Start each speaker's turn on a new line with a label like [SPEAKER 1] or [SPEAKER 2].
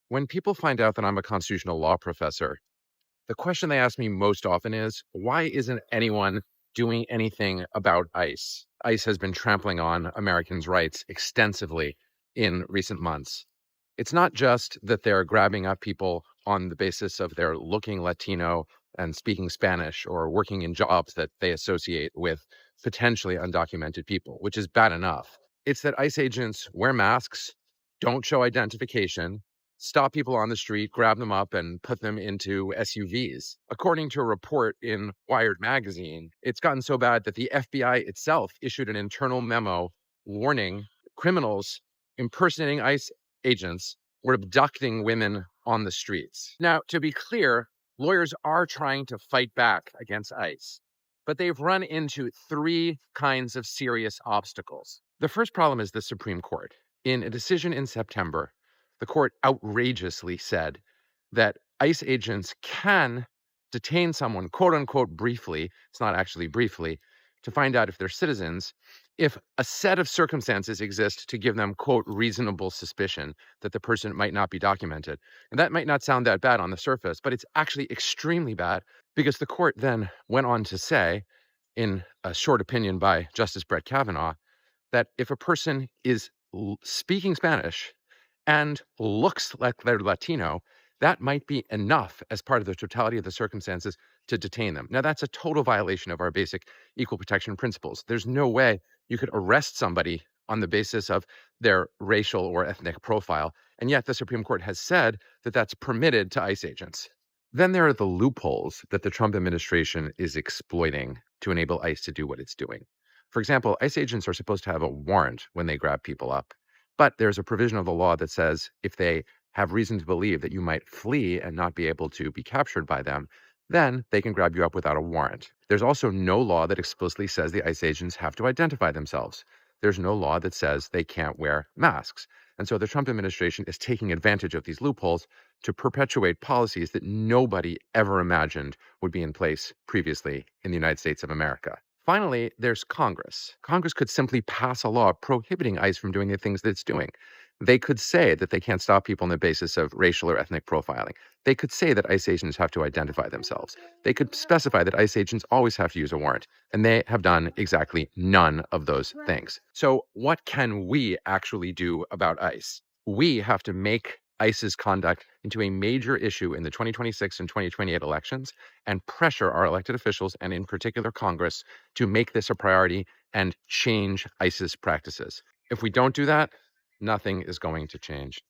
[SPEAKER 1] When people find out that I'm a constitutional law professor, the question they ask me most often is, why isn't anyone doing anything about ICE? ICE has been trampling on Americans' rights extensively in recent months. It's not just that they're grabbing up people on the basis of their looking Latino and speaking Spanish or working in jobs that they associate with potentially undocumented people, which is bad enough. It's that ICE agents wear masks, don't show identification, stop people on the street, grab them up, and put them into SUVs. According to a report in Wired magazine, it's gotten so bad that the FBI itself issued an internal memo warning criminals impersonating ICE agents were abducting women on the streets. Now, to be clear, lawyers are trying to fight back against ICE, but they've run into three kinds of serious obstacles. The first problem is the Supreme Court. In a decision in September, the court outrageously said that ICE agents can detain someone, quote unquote, briefly, it's not actually briefly, to find out if they're citizens, if a set of circumstances exist to give them, quote, reasonable suspicion that the person might not be documented. And that might not sound that bad on the surface, but it's actually extremely bad because the court then went on to say, in a short opinion by Justice Brett Kavanaugh, that if a person is speaking Spanish and looks like they're Latino, that might be enough as part of the totality of the circumstances to detain them. Now, that's a total violation of our basic equal protection principles. There's no way you could arrest somebody on the basis of their racial or ethnic profile. And yet the Supreme Court has said that that's permitted to ICE agents. Then there are the loopholes that the Trump administration is exploiting to enable ICE to do what it's doing. For example, ICE agents are supposed to have a warrant when they grab people up. But there's a provision of the law that says if they have reason to believe that you might flee and not be able to be captured by them, then they can grab you up without a warrant. There's also no law that explicitly says the ICE agents have to identify themselves. There's no law that says they can't wear masks. And so the Trump administration is taking advantage of these loopholes to perpetuate policies that nobody ever imagined would be in place previously in the United States of America. Finally, there's Congress. Congress could simply pass a law prohibiting ICE from doing the things that it's doing. They could say that they can't stop people on the basis of racial or ethnic profiling. They could say that ICE agents have to identify themselves. They could specify that ICE agents always have to use a warrant. And they have done exactly none of those things. So what can we actually do about ICE? We have to make ICE's conduct into a major issue in the 2026 and 2028 elections and pressure our elected officials, and in particular Congress, to make this a priority and change ICE's practices. If we don't do that, nothing is going to change.